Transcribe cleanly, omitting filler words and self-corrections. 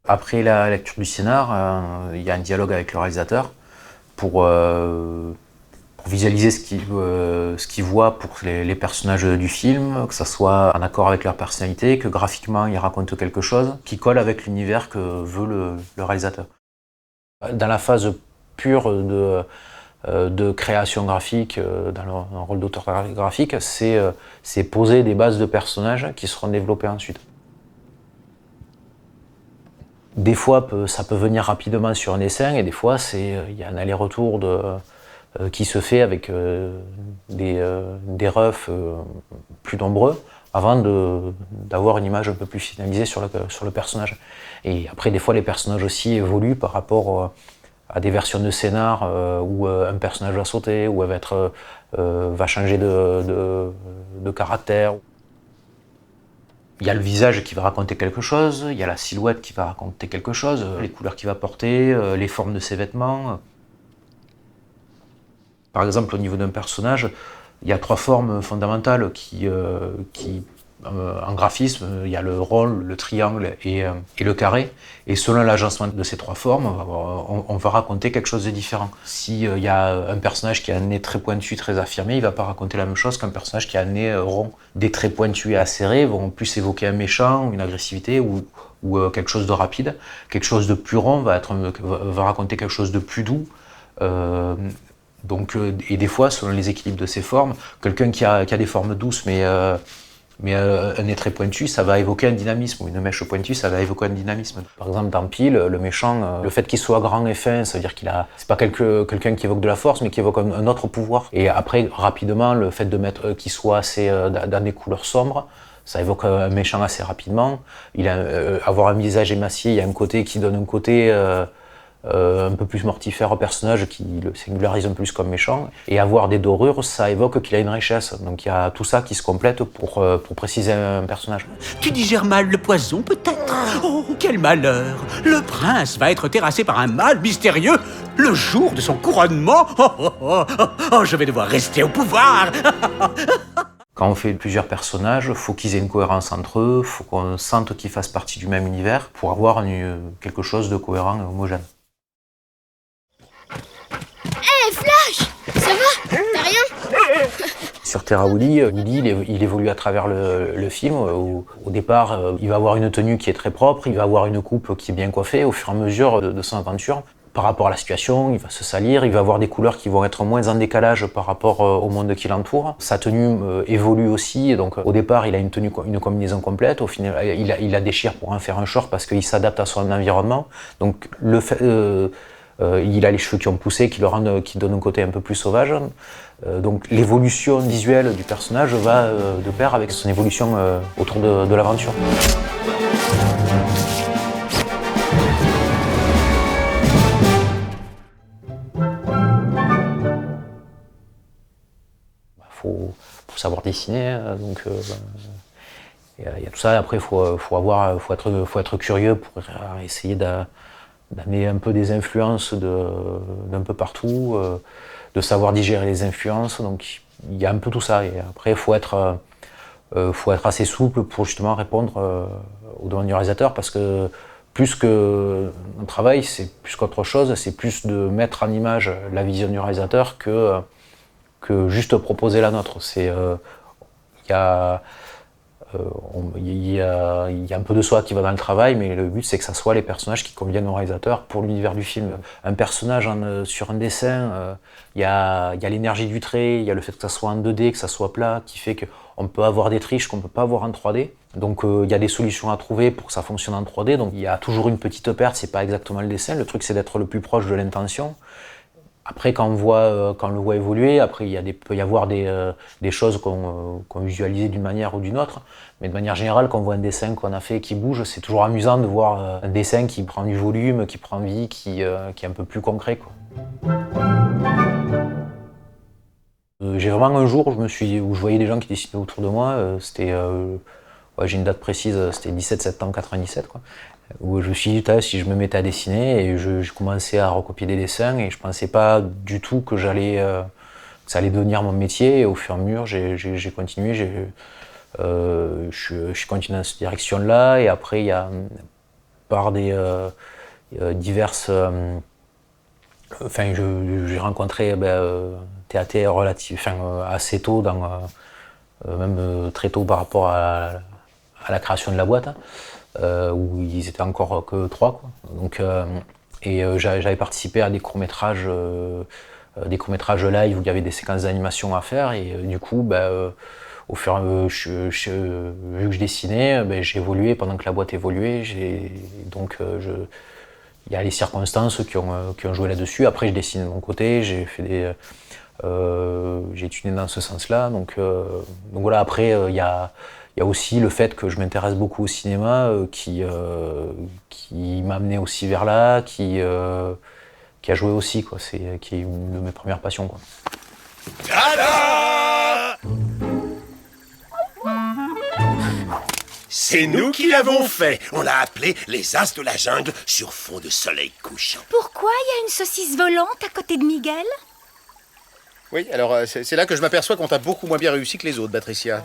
Après la lecture du scénar, il y a un dialogue avec le réalisateur pour visualiser ce qu'il voit pour les personnages du film, que ça soit en accord avec leur personnalité, que graphiquement ils racontent quelque chose qui colle avec l'univers que veut le réalisateur. Dans la phase pure de création graphique, dans un rôle d'auteur graphique, c'est poser des bases de personnages qui seront développés ensuite. Des fois, ça peut venir rapidement sur un dessin, et des fois, il y a un aller-retour qui se fait avec des refs plus nombreux avant d'avoir une image un peu plus finalisée sur le personnage. Et après, des fois, les personnages aussi évoluent par rapport à des versions de scénar où un personnage va sauter, où elle va changer de caractère. Il y a le visage qui va raconter quelque chose, il y a la silhouette qui va raconter quelque chose, les couleurs qu'il va porter, les formes de ses vêtements. Par exemple, au niveau d'un personnage, il y a 3 formes fondamentales en graphisme, il y a le rond, le triangle et le carré. Et selon l'agencement de ces 3 formes, on va raconter quelque chose de différent. S'il y a un personnage qui a un nez très pointu, très affirmé, il ne va pas raconter la même chose qu'un personnage qui a un nez rond. Des traits pointus et acérés vont plus évoquer un méchant, une agressivité ou quelque chose de rapide. Quelque chose de plus rond va raconter quelque chose de plus doux. Et des fois, selon les équilibres de ces formes, quelqu'un qui a des formes douces mais un nez très pointu, ça va évoquer un dynamisme, ou une mèche pointue, ça va évoquer un dynamisme. Par exemple, dans Pile, le méchant, le fait qu'il soit grand et fin, ça veut dire c'est pas quelqu'un qui évoque de la force, mais qui évoque un autre pouvoir. Et après, rapidement, le fait de mettre qu'il soit assez dans des couleurs sombres, ça évoque un méchant assez rapidement. Avoir un visage émacié, il y a un côté qui donne un côté un peu plus mortifère au personnage qui le singularise un peu plus comme méchant. Et avoir des dorures, ça évoque qu'il a une richesse. Donc il y a tout ça qui se complète pour préciser un personnage. Tu digères mal le poison, peut-être? Oh, quel malheur! Le prince va être terrassé par un mal mystérieux le jour de son couronnement. Je vais devoir rester au pouvoir. Quand on fait plusieurs personnages, il faut qu'ils aient une cohérence entre eux, il faut qu'on sente qu'ils fassent partie du même univers pour avoir quelque chose de cohérent et homogène. Hey Flash, ça va? T'as rien? Sur Terra Woody, il évolue à travers le film. Au départ, il va avoir une tenue qui est très propre, il va avoir une coupe qui est bien coiffée au fur et à mesure de son aventure. Par rapport à la situation, il va se salir, il va avoir des couleurs qui vont être moins en décalage par rapport au monde qui l'entoure. Sa tenue évolue aussi, donc au départ il a une combinaison complète, au final il la déchire pour en faire un short parce qu'il s'adapte à son environnement. Donc il a les cheveux qui ont poussé, qui donnent un côté un peu plus sauvage. Donc l'évolution visuelle du personnage va de pair avec son évolution autour de l'aventure. Faut savoir dessiner, donc il y a tout ça. Après, faut être curieux pour essayer d'amener un peu des influences d'un peu partout, de savoir digérer les influences. Donc il y a un peu tout ça. Et après, faut être assez souple pour justement répondre aux demandes du réalisateur, parce que plus que un travail, c'est plus qu'autre chose, c'est plus de mettre en image la vision du réalisateur que juste proposer la nôtre. Il y a un peu de soi qui va dans le travail, mais le but c'est que ça soit les personnages qui conviennent au réalisateur pour l'univers du film. Un personnage sur un dessin, il y a l'énergie du trait, il y a le fait que ça soit en 2D, que ça soit plat, qui fait qu'on peut avoir des triches qu'on ne peut pas avoir en 3D. Donc il y a des solutions à trouver pour que ça fonctionne en 3D, donc il y a toujours une petite perte, c'est pas exactement le dessin, le truc c'est d'être le plus proche de l'intention. Après, quand on le voit évoluer, après peut y avoir des choses qu'on visualise d'une manière ou d'une autre, mais de manière générale, quand on voit un dessin qu'on a fait qui bouge, c'est toujours amusant de voir un dessin qui prend du volume, qui prend vie, qui est un peu plus concret, quoi. J'ai vraiment un jour où je voyais des gens qui dessinaient autour de moi, j'ai une date précise, c'était 17 septembre 97, quoi. Où je me suis dit, si je me mettais à dessiner, et je commençais à recopier des dessins, et je pensais pas du tout que ça allait devenir mon métier. Et au fur et à mesure, j'ai continué, je suis continué dans cette direction-là. Et après, il y a par des diverses... j'ai rencontré TAT assez tôt, même très tôt par rapport à la création de la boîte, où ils étaient encore que 3, quoi. Donc, j'avais participé à des courts-métrages live où il y avait des séquences d'animation à faire, et du coup, au fur et à mesure, vu que je dessinais, j'ai évolué pendant que la boîte évoluait. Il y a les circonstances qui ont joué là-dessus. Après, je dessine de mon côté, j'ai étudié dans ce sens-là. Donc voilà, après, il y a aussi le fait que je m'intéresse beaucoup au cinéma qui m'a amené aussi vers là, qui a joué aussi, quoi. Qui est une de mes premières passions, quoi. Tada! C'est nous qui l'avons fait. On l'a appelé les As de la jungle sur fond de soleil couchant. Pourquoi il y a une saucisse volante à côté de Miguel? Oui, alors c'est là que je m'aperçois qu'on t'a beaucoup moins bien réussi que les autres, Patricia.